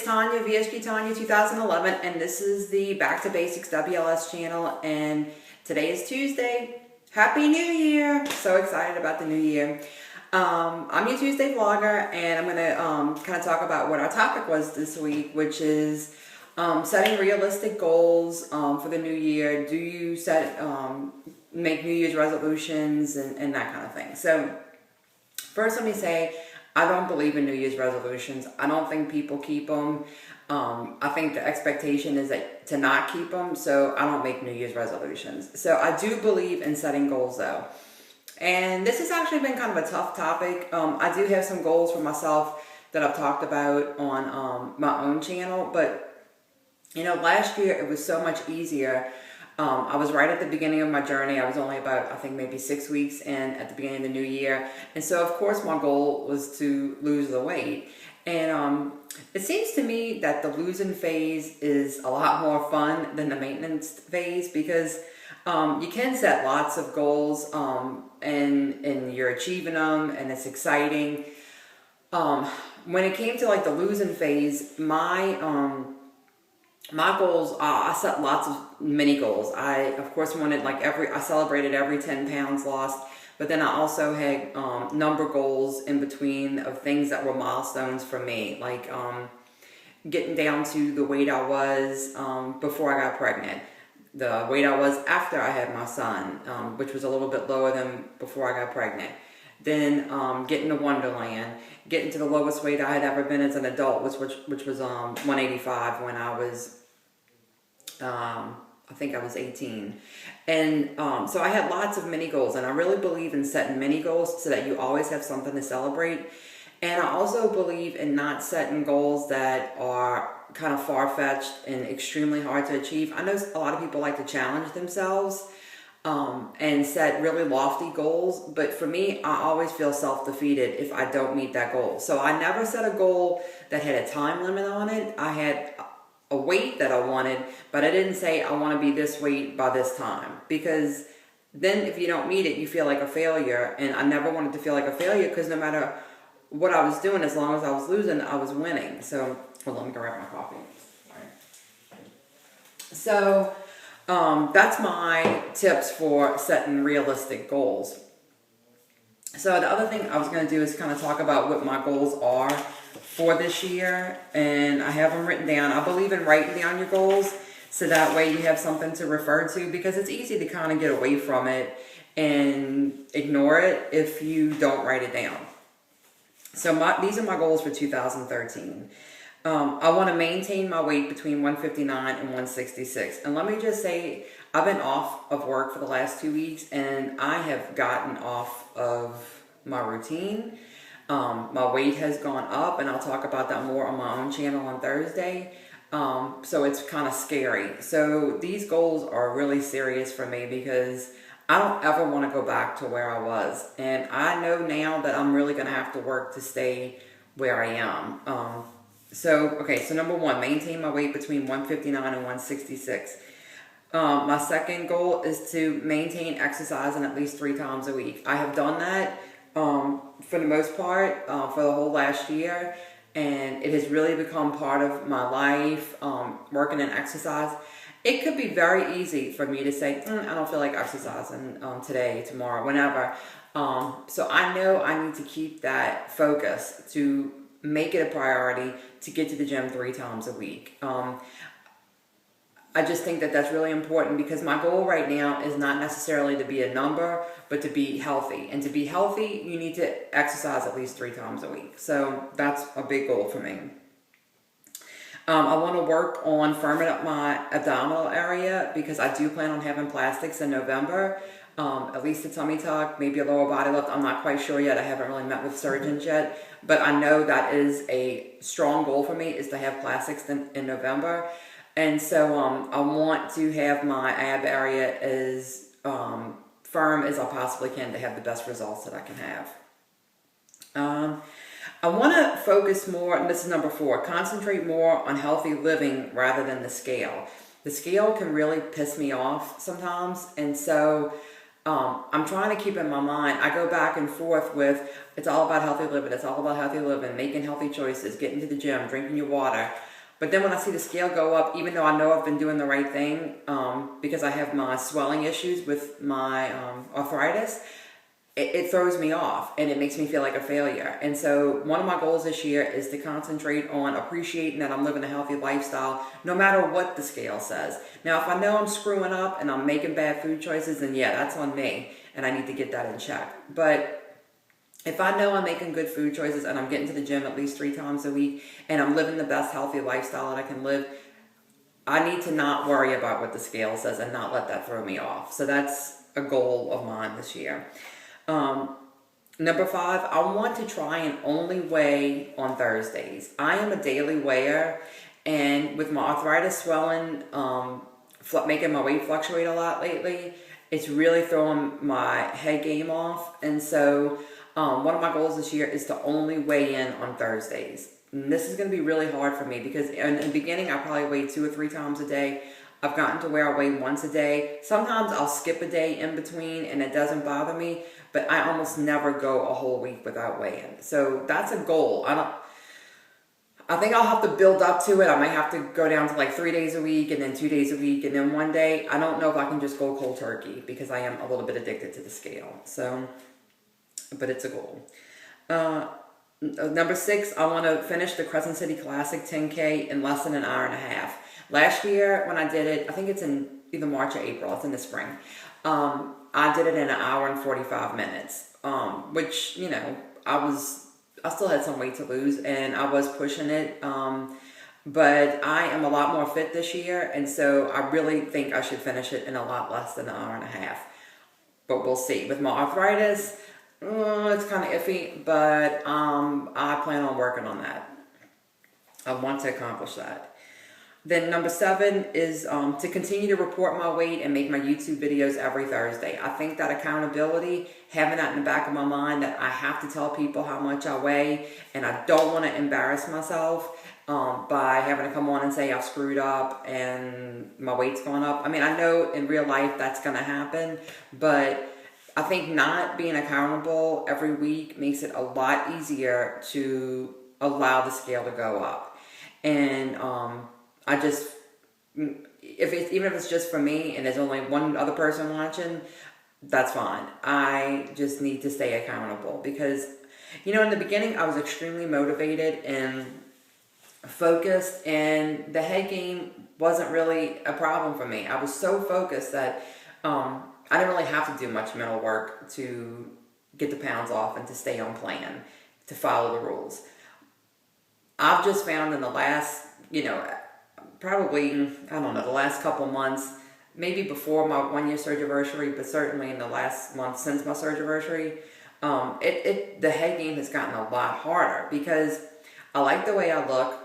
it's Tanya, vsgtanya2011, and this is the Back to Basics WLS channel, and today is Tuesday. Happy New Year! So excited about the new year. I'm your Tuesday vlogger, and I'm going to kind of talk about what our topic was this week, which is setting realistic goals for the new year. Do you make New Year's resolutions and that kind of thing? So first, let me say, I don't believe in New Year's resolutions. I don't think people keep them. I think the expectation is to not keep them, so I don't make New Year's resolutions. So I do believe in setting goals, though. And this has actually been kind of a tough topic. I do have some goals for myself that I've talked about on my own channel, but you know, last year it was so much easier. I was right at the beginning of my journey. I was only about, I think, maybe 6 weeks in at the beginning of the new year. And so, of course, my goal was to lose the weight. And it seems to me that the losing phase is a lot more fun than the maintenance phase, because you can set lots of goals and you're achieving them and it's exciting. When it came to like the losing phase, my goals, I set lots of mini goals. I, of course, wanted I celebrated every 10 pounds lost, but then I also had number goals in between of things that were milestones for me, like getting down to the weight I was before I got pregnant, the weight I was after I had my son, which was a little bit lower than before I got pregnant. Then getting to Wonderland, getting to the lowest weight I had ever been as an adult, which was 185 when I was, I think I was 18. And so I had lots of mini goals, and I really believe in setting mini goals so that you always have something to celebrate. And I also believe in not setting goals that are kind of far-fetched and extremely hard to achieve. I know a lot of people like to challenge themselves and set really lofty goals, but for me, I always feel self-defeated if I don't meet that goal. So I never set a goal that had a time limit on it. I had a weight that I wanted, but I didn't say I want to be this weight by this time, because then if you don't meet it, you feel like a failure. And I never wanted to feel like a failure, because no matter what I was doing, as long as I was losing, I was winning. So, hold on, let me grab my coffee. All right. So, that's my tips for setting realistic goals. So the other thing I was going to do is kind of talk about what my goals are for this year, and I have them written down. I believe in writing down your goals, so that way you have something to refer to, because it's easy to kind of get away from it and ignore it if you don't write it down. So these are my goals for 2013. I want to maintain my weight between 159 and 166. And let me just say, I've been off of work for the last 2 weeks, and I have gotten off of my routine. My weight has gone up, and I'll talk about that more on my own channel on Thursday. So it's kind of scary. So these goals are really serious for me, because I don't ever want to go back to where I was. And I know now that I'm really going to have to work to stay where I am. So number one, maintain my weight between 159 and 166. My second goal is to maintain exercising at least 3 times a week. I have done that for the most part for the whole last year, and it has really become part of my life, working and exercise. It could be very easy for me to say, I don't feel like exercising today, tomorrow, whenever. So I know I need to keep that focus to make it a priority to get to the gym 3 times a week. I just think that that's really important, because my goal right now is not necessarily to be a number, but to be healthy. And to be healthy, you need to exercise at least 3 times a week. So that's a big goal for me. I want to work on firming up my abdominal area, because I do plan on having plastics in November. At least a tummy tuck, maybe a lower body lift. I'm not quite sure yet. I haven't really met with surgeons yet, but I know that is a strong goal for me, is to have plastics in November. And so I want to have my ab area as firm as I possibly can to have the best results that I can have. I want to focus more, and this is number 4, concentrate more on healthy living rather than the scale. The scale can really piss me off sometimes, and so I'm trying to keep in my mind, I go back and forth with, it's all about healthy living, it's all about healthy living, making healthy choices, getting to the gym, drinking your water. But then when I see the scale go up, even though I know I've been doing the right thing, because I have my swelling issues with my arthritis, it throws me off and it makes me feel like a failure. And so one of my goals this year is to concentrate on appreciating that I'm living a healthy lifestyle, no matter what the scale says. Now, if I know I'm screwing up and I'm making bad food choices, then yeah, that's on me and I need to get that in check. But if I know I'm making good food choices and I'm getting to the gym at least 3 times a week and I'm living the best healthy lifestyle that I can live, I need to not worry about what the scale says and not let that throw me off. So that's a goal of mine this year. Number 5, I want to try and only weigh on Thursdays. I am a daily weigher, and with my arthritis swelling, making my weight fluctuate a lot lately, it's really throwing my head game off. And so one of my goals this year is to only weigh in on Thursdays. And this is going to be really hard for me because in the beginning I probably weighed 2 or 3 times a day. I've gotten to where I weigh once a day. Sometimes I'll skip a day in between and it doesn't bother me, but I almost never go a whole week without weighing. So that's a goal. I think I'll have to build up to it. I might have to go down to like 3 days a week and then 2 days a week and then 1 day. I don't know if I can just go cold turkey because I am a little bit addicted to the scale. So, but it's a goal. Number 6, I want to finish the Crescent City Classic 10K in less than an hour and a half. Last year when I did it, I think it's in either March or April, it's in the spring. I did it in an hour and 45 minutes, which, you know, I still had some weight to lose and I was pushing it. But I am a lot more fit this year. And so I really think I should finish it in a lot less than an hour and a half. But we'll see. With my arthritis, it's kind of iffy, but I plan on working on that. I want to accomplish that. Then number 7 is to continue to report my weight and make my YouTube videos every Thursday. I think that accountability, having that in the back of my mind that I have to tell people how much I weigh and I don't want to embarrass myself by having to come on and say I've screwed up and my weight's gone up. I mean, I know in real life that's going to happen, but I think not being accountable every week makes it a lot easier to allow the scale to go up. And I just, even if it's just for me and there's only one other person watching, that's fine. I just need to stay accountable because, you know, in the beginning I was extremely motivated and focused and the head game wasn't really a problem for me. I was so focused that I didn't really have to do much mental work to get the pounds off and to stay on plan, to follow the rules. I've just found in the last, you know, probably, I don't know, the last couple months, maybe before my 1-year surgery, but certainly in the last month since my surgery, the head game has gotten a lot harder because I like the way I look.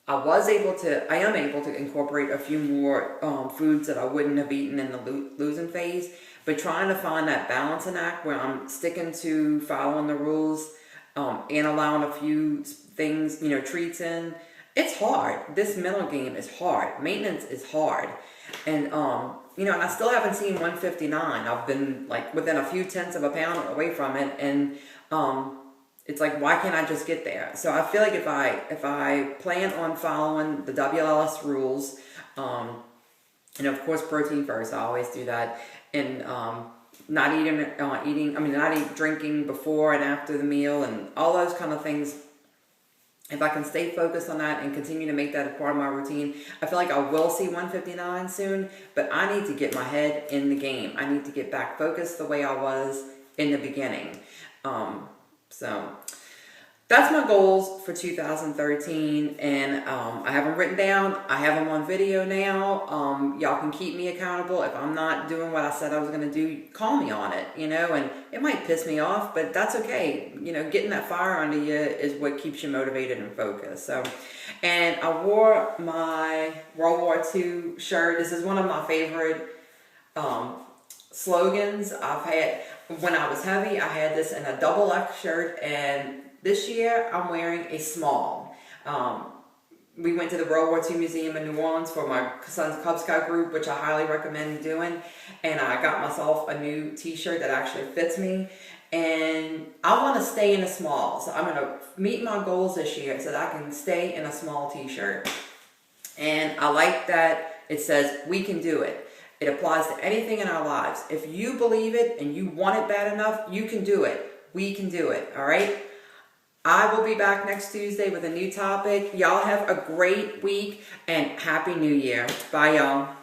I am able to incorporate a few more foods that I wouldn't have eaten in the losing phase, but trying to find that balancing act where I'm sticking to following the rules and allowing a few things, you know, treats in. It's hard. This mental game is hard. Maintenance is hard. And, you know, and I still haven't seen 159. I've been like within a few tenths of a pound away from it. And it's like, why can't I just get there? So I feel like if I plan on following the WLS rules, and of course protein first, I always do that. And not drinking before and after the meal and all those kind of things. If I can stay focused on that and continue to make that a part of my routine, I feel like I will see 159 soon, but I need to get my head in the game. I need to get back focused the way I was in the beginning. So that's my goals for 2013, and I have them written down. I have them on video now. Y'all can keep me accountable. If I'm not doing what I said I was going to do, call me on it, you know, and it might piss me off, but that's okay. You know, getting that fire under you is what keeps you motivated and focused. So, and I wore my World War II shirt. This is one of my favorite slogans I've had. When I was heavy, I had this in a double X shirt, and this year I'm wearing a small. We went to the World War II Museum in New Orleans for my son's Cub Scout group, which I highly recommend doing, and I got myself a new t-shirt that actually fits me, and I want to stay in a small, so I'm going to meet my goals this year so that I can stay in a small t-shirt. And I like that it says we can do it. It applies to anything in our lives. If you believe it and you want it bad enough, you can do it. We can do it, all right? I will be back next Tuesday with a new topic. Y'all have a great week and Happy New Year. Bye, y'all.